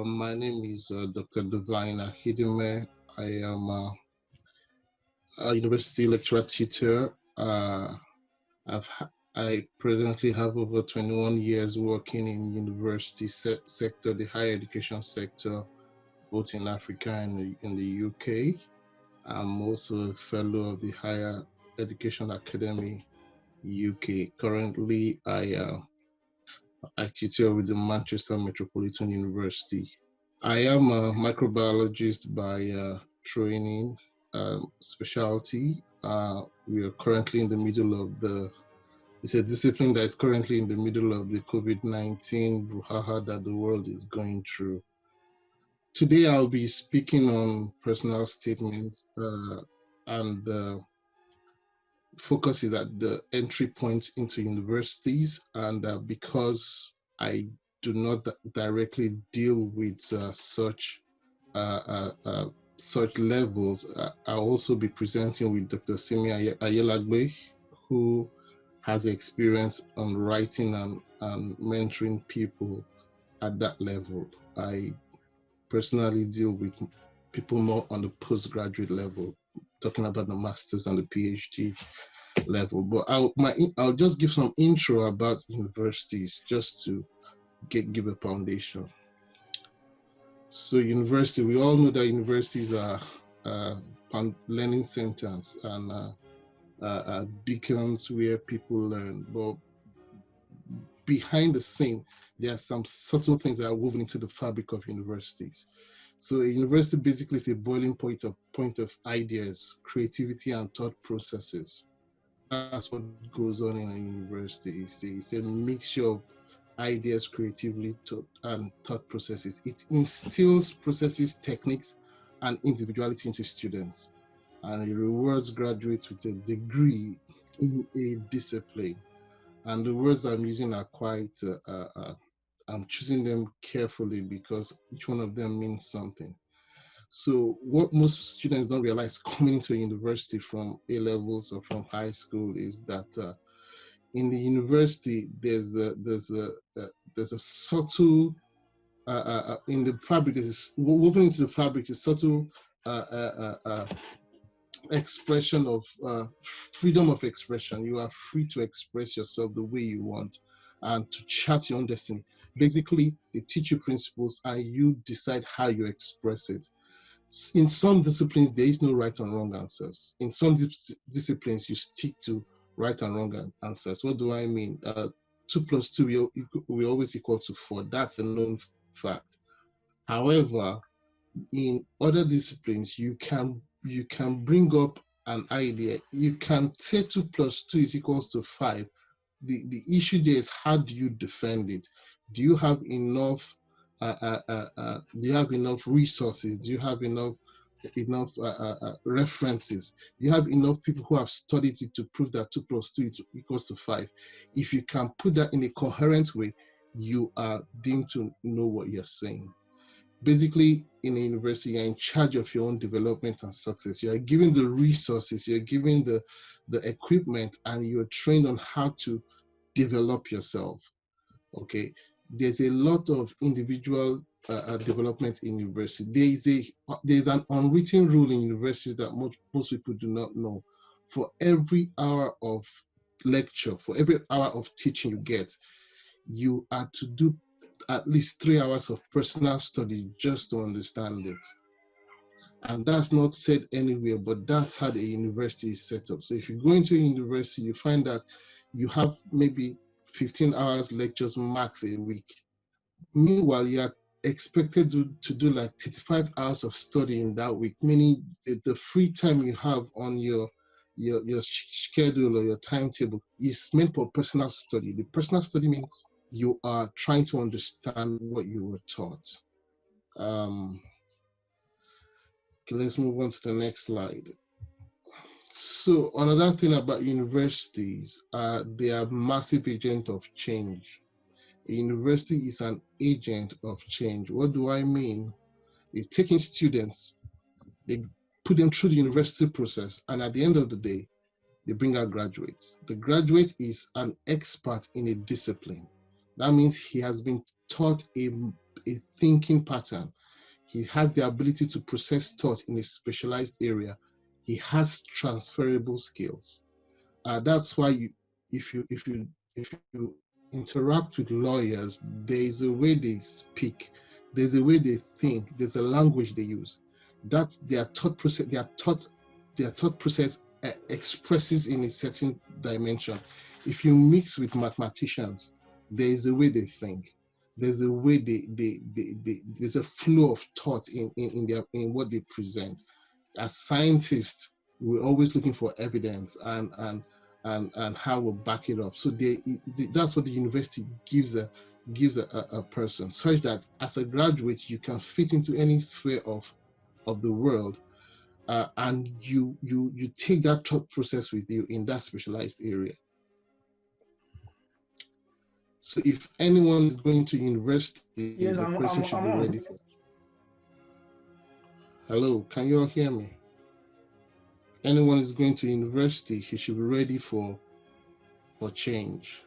My name is Dr. Devine. I am a university lecturer tutor. I presently have over 21 years working in university sector, the higher education sector, both in Africa and in the UK. I'm also a fellow of the Higher Education Academy UK. Currently, I tutor with the Manchester Metropolitan University. I am a microbiologist by training, specialty. We are currently in the middle of it's a discipline that is currently in the middle of the COVID-19 brouhaha that the world is going through. Today, I'll be speaking on personal statements, and the focus is at the entry point into universities. And because I do not directly deal with such levels, I'll also be presenting with Dr. Sinmi Ayelagbe, who has experience on writing and mentoring people at that level. I personally deal with people more on the postgraduate level, talking about the master's and the PhD level. But I'll just give some intro about universities just to give a foundation. So university, we all know that universities are learning centers and beacons where people learn. But behind the scene, there are some subtle things that are woven into the fabric of universities. So a university basically is a boiling point of ideas, creativity, and thought processes. That's what goes on in a university. It's a mixture of ideas, creativity, and thought processes. It instills processes, techniques, and individuality into students, and it rewards graduates with a degree in a discipline. And the words I'm using are quite, I'm choosing them carefully because each one of them means something. So what most students don't realize coming to a university from A levels or from high school is that in the university there's a subtle in the fabric. There's woven into the fabric a subtle expression of freedom of expression. You are free to express yourself the way you want and to chart your own destiny. Basically, they teach you principles and you decide how you express it. In some disciplines, there is no right and wrong answers. In some disciplines, you stick to right and wrong answers. What do I mean? 2 plus 2 will always equal to 4. That's a known fact. However, in other disciplines, you can bring up an idea. You can say 2 plus 2 is equals to 5. The issue there is, how do you defend it? Do you have enough? Do you have enough resources? Do you have enough references? Do you have enough people who have studied it to prove that 2 plus 2 equals to 5? If you can put that in a coherent way, you are deemed to know what you're saying. Basically, in a university, you're in charge of your own development and success. You are given the resources, you're given the equipment, and you're trained on how to develop yourself. Okay, there's a lot of individual development in university. There's an unwritten rule in universities that most people do not know. For every hour of lecture, for every hour of teaching you get, you are to do at least 3 hours of personal study just to understand it. And that's not said anywhere, but that's how the university is set up. So if you go into a university, you find that you have maybe 15 hours lectures max a week. Meanwhile, you are expected to do like 35 hours of study in that week, meaning the free time you have on your schedule or your timetable is meant for personal study. The personal study means you are trying to understand what you were taught. Okay, let's move on to the next slide. So another thing about universities, they are massive agent of change. A university is an agent of change. What do I mean? It's taking students, they put them through the university process, and at the end of the day, they bring out graduates. The graduate is an expert in a discipline. That means he has been taught a a thinking pattern. He has the ability to process thought in a specialized area. He has transferable skills. That's why if you interact with lawyers, there is a way they speak, there's a way they think, there's a language they use. That their thought process expresses in a certain dimension. If you mix with mathematicians, there is a way they think. There's a way there's a flow of thought in what they present. As scientists, we're always looking for evidence and how we back it up. So that's what the university gives a person, such that as a graduate you can fit into any sphere of the world, and you take that thought process with you in that specialized area. So if anyone is going to university, Yes, the person should I'm be on. ready for. Hello, can you all hear me? If anyone is going to university, he should be ready for change.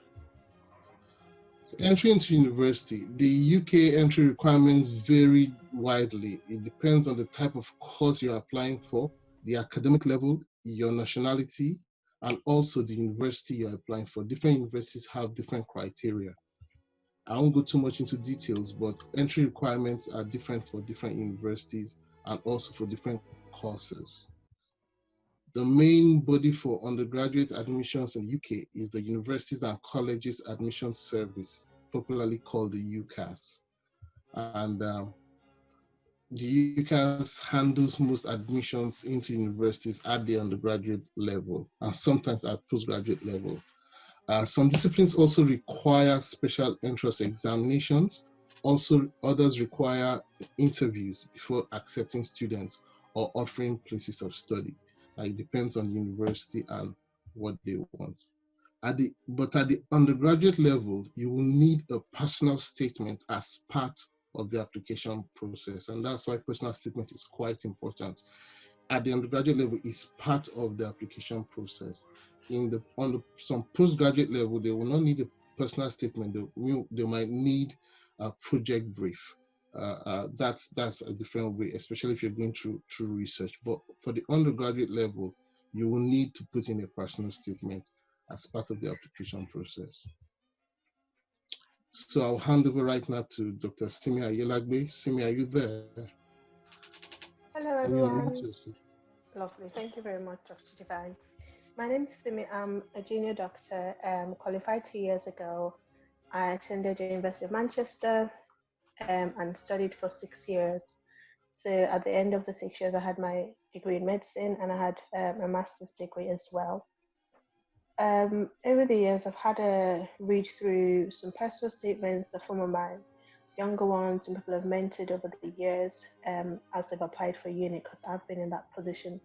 So entry into university, the UK entry requirements vary widely. It depends on the type of course you're applying for, the academic level, your nationality, and also the university you're applying for. Different universities have different criteria. I won't go too much into details, but entry requirements are different for different universities and also for different courses. The main body for undergraduate admissions in the UK is the Universities and Colleges Admissions Service, popularly called the UCAS. And the UCAS handles most admissions into universities at the undergraduate level and sometimes at postgraduate level. Some disciplines also require special entrance examinations. Also, others require interviews before accepting students or offering places of study. It depends on the university and what they want. But at the undergraduate level, you will need a personal statement as part of the application process. And that's why personal statement is quite important. At the undergraduate level, is part of the application process. Some postgraduate level, they will not need a personal statement. They might need a project brief. That's a different way, especially if you're going through research. But for the undergraduate level, you will need to put in a personal statement as part of the application process. So I'll hand over right now to Dr. Sinmi Ayelagbe. Sinmi, are you there? Hello, Can you unmute everyone. yourself? Lovely. Thank you very much, Dr. Devine. My name is Simi. I'm a junior doctor, qualified 2 years ago. I attended the University of Manchester and studied for 6 years. So at the end of the 6 years, I had my degree in medicine and I had a master's degree as well. Over the years, I've had a read through some personal statements that some of my younger ones and people have mentored over the years as they've applied for uni, because I've been in that position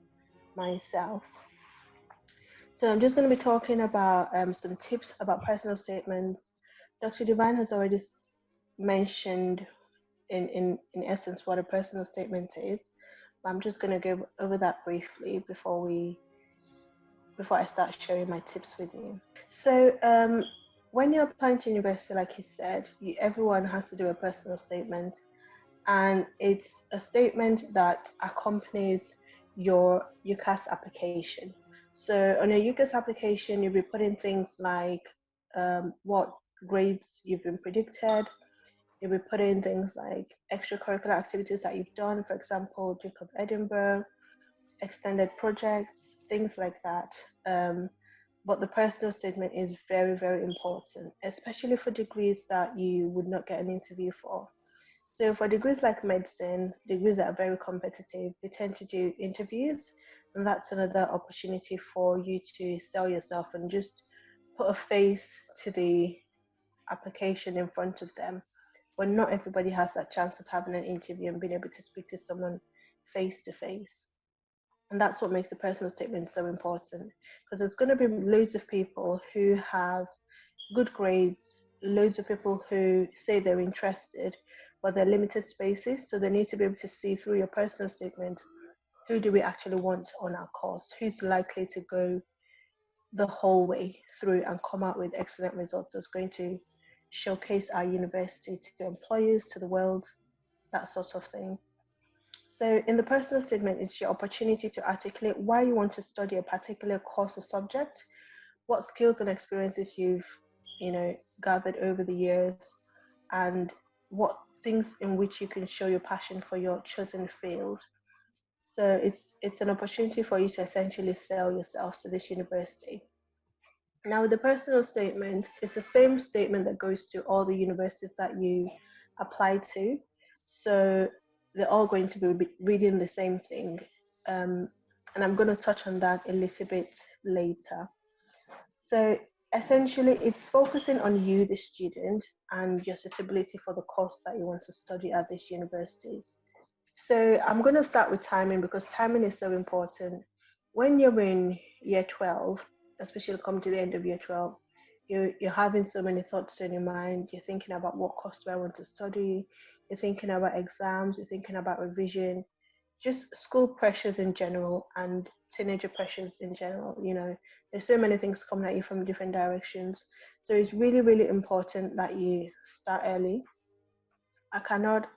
myself. So I'm just going to be talking about some tips about personal statements. Dr. Devine has already mentioned in essence what a personal statement is. I'm just going to go over that briefly before I start sharing my tips with you. So when you're applying to university, like he said, everyone has to do a personal statement, and it's a statement that accompanies your UCAS application. So on your UCAS application, you'll be putting things like what grades you've been predicted. You'll be putting things like extracurricular activities that you've done, for example, Duke of Edinburgh, extended projects, things like that. But the personal statement is very, very important, especially for degrees that you would not get an interview for. So for degrees like medicine, degrees that are very competitive, they tend to do interviews, and that's another opportunity for you to sell yourself and just put a face to the application in front of them. But not everybody has that chance of having an interview and being able to speak to someone face to face. And that's what makes the personal statement so important, because there's going to be loads of people who have good grades, loads of people who say they're interested, but they're limited spaces. So they need to be able to see through your personal statement, who do we actually want on our course? Who's likely to go the whole way through and come out with excellent results? That's going to showcase our university to employers, to the world, that sort of thing. So in the personal statement, it's your opportunity to articulate why you want to study a particular course or subject, what skills and experiences you've, gathered over the years, and what things in which you can show your passion for your chosen field. So it's an opportunity for you to essentially sell yourself to this university. Now, with the personal statement, it's the same statement that goes to all the universities that you apply to. So they're all going to be reading the same thing. And I'm going to touch on that a little bit later. So essentially, it's focusing on you, the student, and your suitability for the course that you want to study at these universities. So I'm going to start with timing because timing is so important. When you're in year 12, especially come to the end of year 12, you're having so many thoughts in your mind. You're thinking about what course do I want to study. You're thinking about exams. You're thinking about revision, just school pressures in general and teenager pressures in general. There's so many things coming at you from different directions. So it's really, really important that you start early. I cannot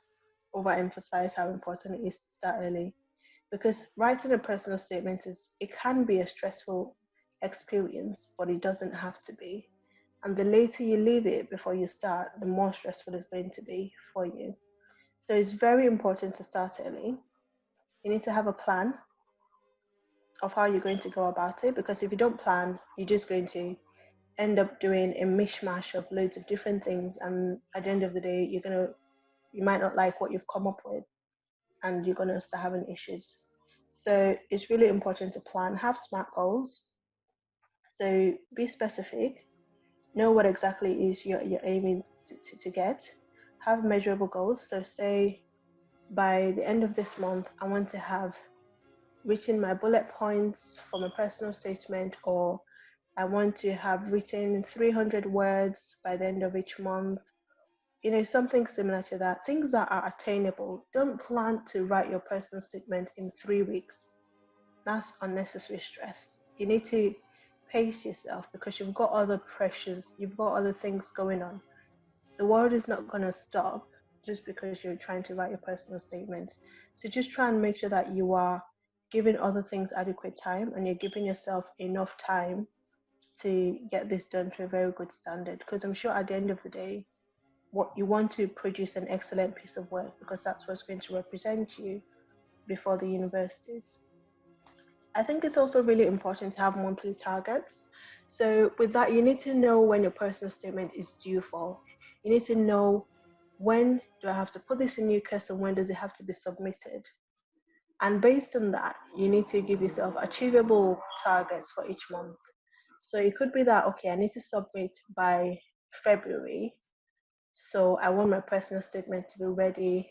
overemphasize how important it is to start early because writing a personal statement it can be a stressful experience, but it doesn't have to be. And the later you leave it before you start, the more stressful it's going to be for you. So it's very important to start early. You need to have a plan of how you're going to go about it, because if you don't plan, you're just going to end up doing a mishmash of loads of different things, and at the end of the day, you might not like what you've come up with, and you're going to start having issues. So it's really important to plan, have SMART goals. So be specific, know what exactly is you're aiming to get, have measurable goals. So say by the end of this month, I want to have written my bullet points for my personal statement, or I want to have written 300 words by the end of each month. Something similar to that. Things that are attainable. Don't plan to write your personal statement in 3 weeks. That's unnecessary stress. You need to pace yourself because you've got other pressures, you've got other things going on. The world is not going to stop just because you're trying to write your personal statement. So just try and make sure that you are giving other things adequate time and you're giving yourself enough time to get this done to a very good standard. Because I'm sure at the end of the day, what you want to produce an excellent piece of work because that's what's going to represent you before the universities. I think it's also really important to have monthly targets. So with that, you need to know when your personal statement is due for. You need to know, when do I have to put this in UCAS and when does it have to be submitted? And based on that, you need to give yourself achievable targets for each month. So it could be that, okay, I need to submit by February. So I want my personal statement to be ready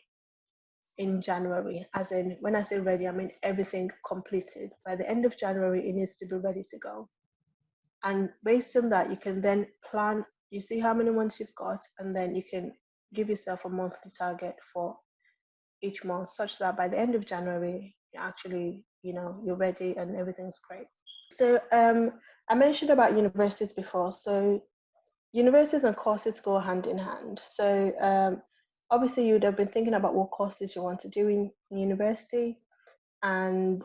in January. As in, when I say ready, I mean everything completed. By the end of January, it needs to be ready to go. And based on that, you can then plan, you see how many months you've got, and then you can give yourself a monthly target for each month, such that by the end of January, you're ready and everything's great. So I mentioned about universities before. So universities and courses go hand in hand. So obviously you would have been thinking about what courses you want to do in university, and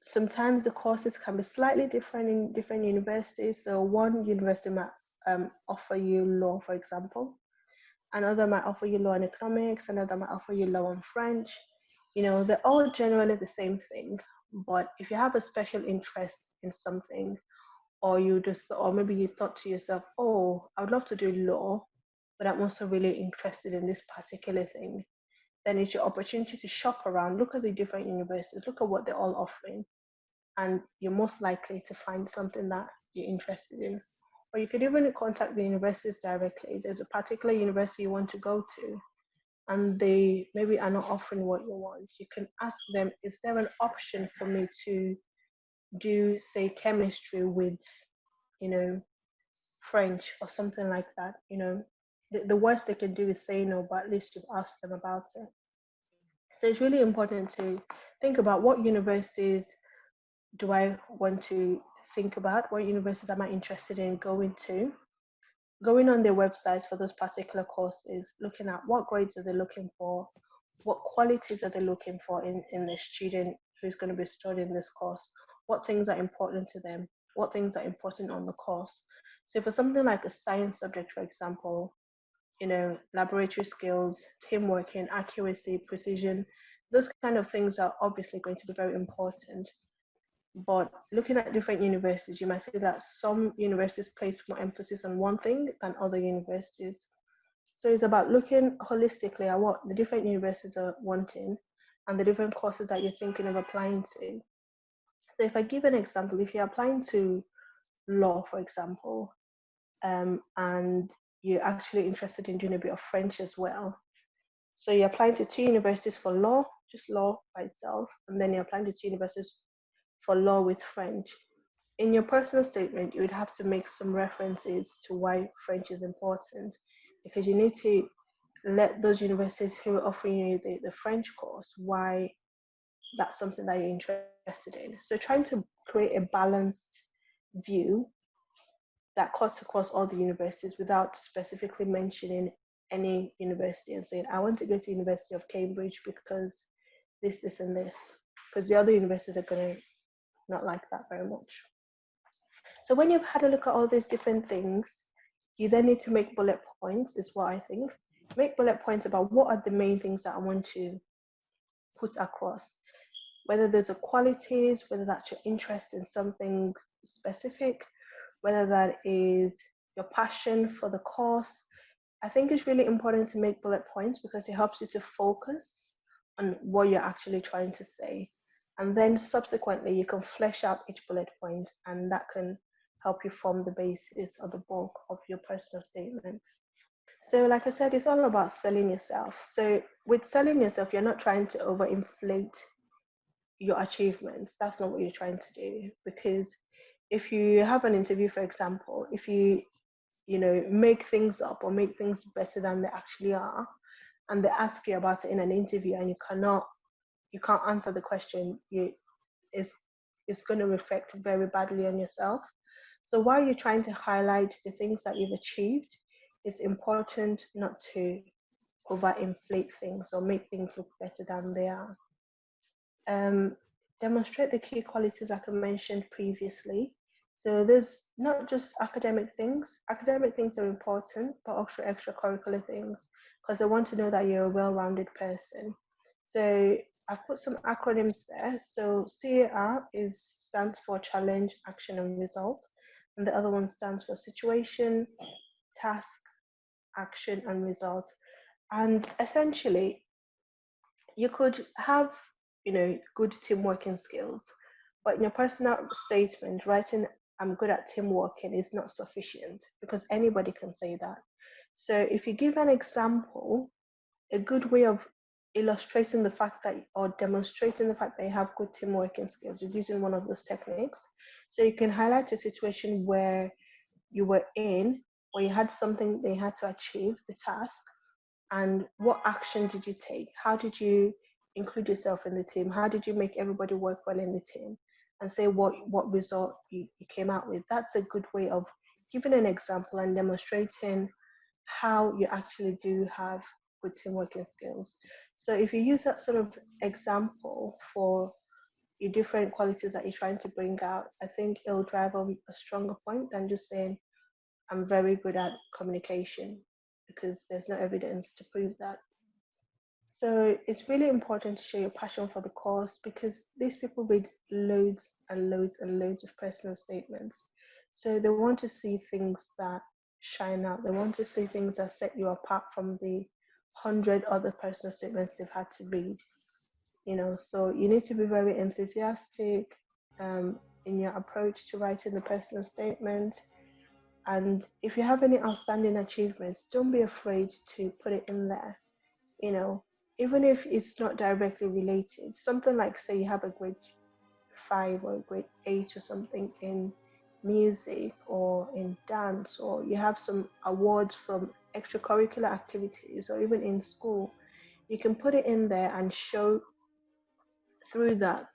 sometimes the courses can be slightly different in different universities. So one university might offer you law, for example. Another might offer you law and economics. Another might offer you law and French. They're all generally the same thing. But if you have a special interest in something, or maybe you thought to yourself, oh, I would love to do law, but I'm also really interested in this particular thing, then it's your opportunity to shop around, look at the different universities, look at what they're all offering, and you're most likely to find something that you're interested in. Or you could even contact the universities directly. There's a particular university you want to go to, and they maybe are not offering what you want. You can ask them, is there an option for me to do, say, chemistry with, French or something like that? The worst they can do is say no, but at least you've asked them about it. So it's really important to think about what universities do I want to think about, what universities am I interested in going to, going on their websites for those particular courses, looking at what grades are they looking for, what qualities are they looking for in the student who's going to be studying this course, what things are important to them, what things are important on the course. So for something like a science subject, for example, laboratory skills, team working, accuracy, precision, those kind of things are obviously going to be very important. But looking at different universities, you might see that some universities place more emphasis on one thing than other universities. So it's about looking holistically at what the different universities are wanting and the different courses that you're thinking of applying to. So if I give an example, if you're applying to law, for example, and you're actually interested in doing a bit of French as well. So you're applying to two universities for law, just law by itself, and then you're applying to two universities for law with French. In your personal statement, you would have to make some references to why French is important, because you need to let those universities who are offering you the French course why that's something that you're interested in. So trying to create a balanced view that cuts across all the universities without specifically mentioning any university and saying, I want to go to University of Cambridge because this, and this, because the other universities are going to not like that very much. So when you've had a look at all these different things, you then need to make bullet points, is what I think. Make bullet points about what are the main things that I want to put across, whether those are qualities, whether that's your interest in something specific, whether that is your passion for the course. I think it's really important to make bullet points because it helps you to focus on what you're actually trying to say. And then subsequently, you can flesh out each bullet point, and that can help you form the basis or the bulk of your personal statement. So, like I said, it's all about selling yourself. So, with selling yourself, you're not trying to overinflate your achievements. That's not what you're trying to do. Because if you have an interview, for example, if you make things up or make things better than they actually are, and they ask you about it in an interview and you can't answer the question, it's going to reflect very badly on yourself. So while you're trying to highlight the things that you've achieved, it's important not to overinflate things or make things look better than they are. Um, Demonstrate the key qualities like I mentioned previously. So there's not just academic things. Academic things are important, but also extracurricular things, because I want to know that you're a well-rounded person. So I've put some acronyms there. So CAR stands for challenge, action, and result. And the other one stands for situation, task, action, and result. And essentially, you could have, good team working skills, but in your personal statement, writing I'm good at team working is not sufficient because anybody can say that. So if you give an example, a good way of illustrating the fact that or demonstrating the fact that you have good team working skills is using one of those techniques. So you can highlight a situation where you were in, or you had something they had to achieve, the task, and what action did you take? How did you include yourself in the team? How did you make everybody work well in the team? And say what result you came out with. That's a good way of giving an example and demonstrating how you actually do have good team working skills. So if you use that sort of example for your different qualities that you're trying to bring out, I think it'll drive home a stronger point than just saying, I'm very good at communication, because there's no evidence to prove that. So it's really important to show your passion for the cause, because these people read loads and loads and loads of personal statements. So they want to see things that shine out. They want to see things that set you apart from the 100 other personal statements they've had to read. So you need to be very enthusiastic in your approach to writing the personal statement. And if you have any outstanding achievements, don't be afraid to put it in there. You know, Even if it's not directly related, something like, say, you have a grade 5 or a grade 8 or something in music or in dance, or you have some awards from extracurricular activities, or even in school, you can put it in there and show through that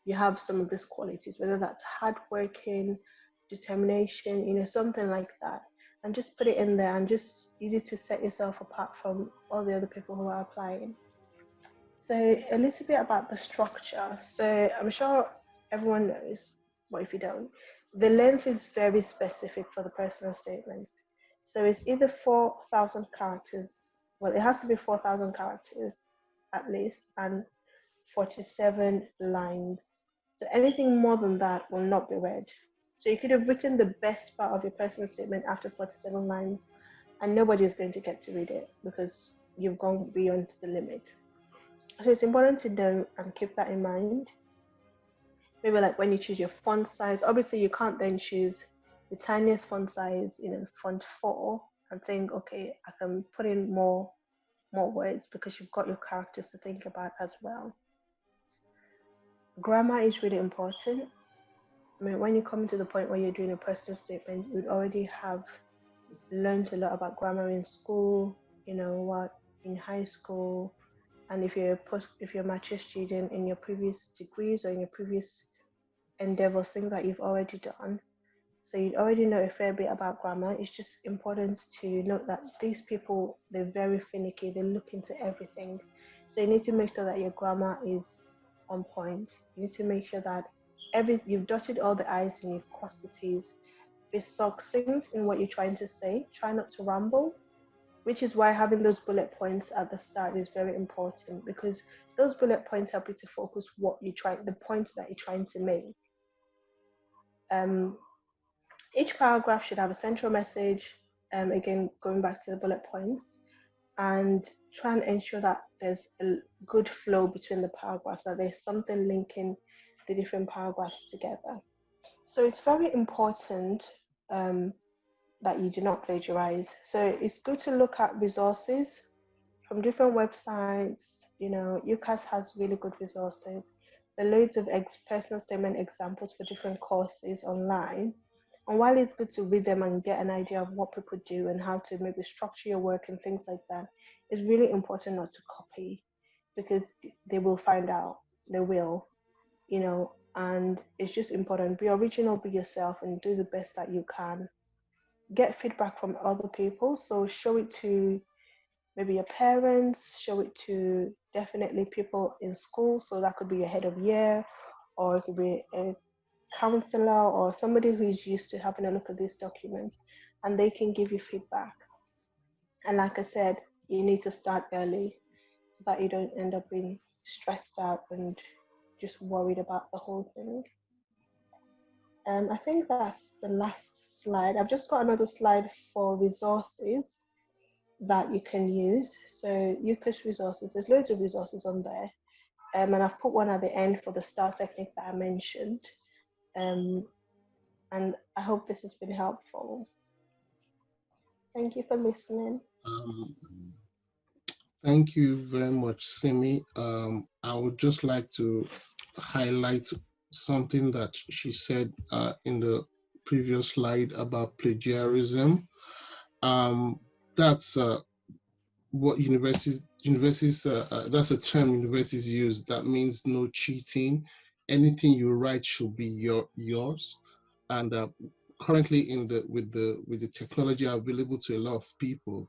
you have some of these qualities, whether that's hardworking, determination, something like that. and just put it in there, and just easy to set yourself apart from all the other people who are applying. So a little bit about the structure. So I'm sure everyone knows, but if you don't, the length is very specific for the personal statements. So it's either 4,000 characters. Well, it has to be 4,000 characters at least, and 47 lines. So anything more than that will not be read. So you could have written the best part of your personal statement after 47 lines, and nobody is going to get to read it because you've gone beyond the limit. So it's important to know and keep that in mind. Maybe like when you choose your font size, obviously you can't then choose the tiniest font size, font 4, and think, okay, I can put in more words, because you've got your characters to think about as well. Grammar is really important. I mean, when you come to the point where you're doing a personal statement, you'd already have learned a lot about grammar in school, in high school, and if you're a mature student, in your previous degrees or in your previous endeavors, things that you've already done. So you already know a fair bit about grammar. It's just important to note that these people, they're very finicky. They look into everything. So you need to make sure that your grammar is on point. You need to make sure that you've dotted all the I's and you've crossed the T's. Be succinct in what you're trying to say. Try not to ramble, which is why having those bullet points at the start is very important, because those bullet points help you to focus the point that you're trying to make. Each paragraph should have a central message, again, going back to the bullet points, and try and ensure that there's a good flow between the paragraphs, that there's something linking the different paragraphs together. So it's very important that you do not plagiarize. So it's good to look at resources from different websites. UCAS has really good resources. There are loads of personal statement examples for different courses online. And while it's good to read them and get an idea of what people do and how to maybe structure your work and things like that, it's really important not to copy, because they will find out. They will, and it's just important. Be original, be yourself, and do the best that you can. Get feedback from other people. So show it to maybe your parents, show it to definitely people in school. So that could be your head of year, or it could be a counselor or somebody who is used to having a look at these documents, and they can give you feedback. And like I said, you need to start early so that you don't end up being stressed out and just worried about the whole thing. I think that's the last slide. I've just got another slide for resources that you can use. So UCAS resources, there's loads of resources on there. And I've put one at the end for the STAR technique that I mentioned. And I hope this has been helpful. Thank you for listening. Thank you very much, Simi. I would just like to highlight something that she said in the previous slide about plagiarism. That's what universities that's a term universities use. That means no cheating. Anything you write should be yours. And currently, with the technology available to a lot of people,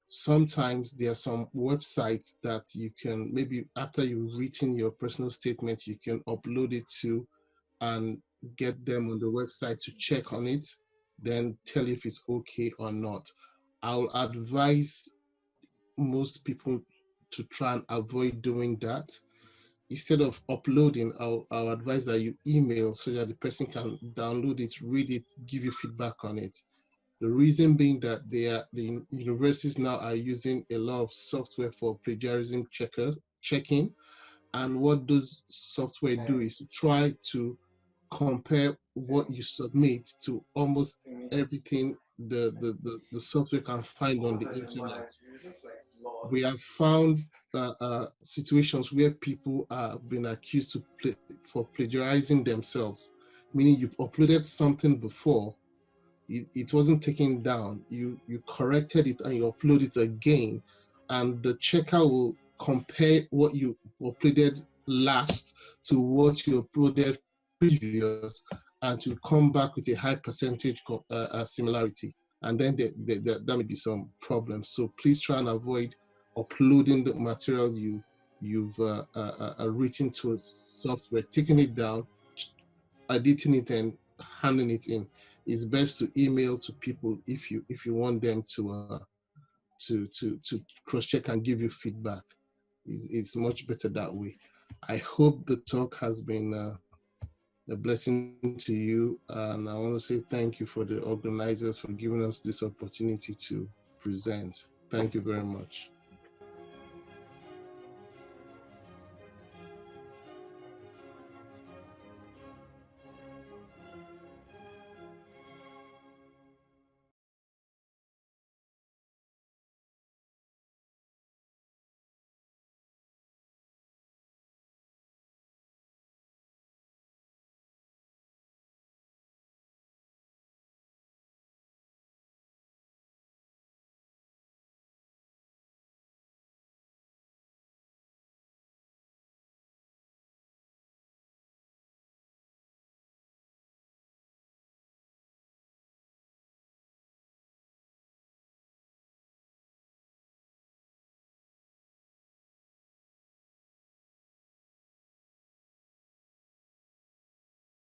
sometimes there are some websites that you can, maybe after you've written your personal statement, you can upload it to and get them on the website to check on it, then tell you if it's okay or not. I'll advise most people to try and avoid doing that. Instead of uploading, I'll advise that you email so that the person can download it, read it, give you feedback on it. The reason being that the universities now are using a lot of software for plagiarism checking. And what those software do is to try to compare what you submit to almost everything the software can find on the internet. We have found situations where people have been accused for plagiarizing themselves, meaning you've uploaded something before, it wasn't taken down, you corrected it and you upload it again, and the checker will compare what you uploaded last to what you uploaded previous, and to come back with a high percentage similarity. and then there may be some problems. So please try and avoid uploading the material you've written to a software, taking it down, editing it, and handing it in. It's best to email to people if you want them to cross-check and give you feedback. It's much better that way. I hope the talk has been a blessing to you, and I want to say thank you for the organizers for giving us this opportunity to present. Thank you very much.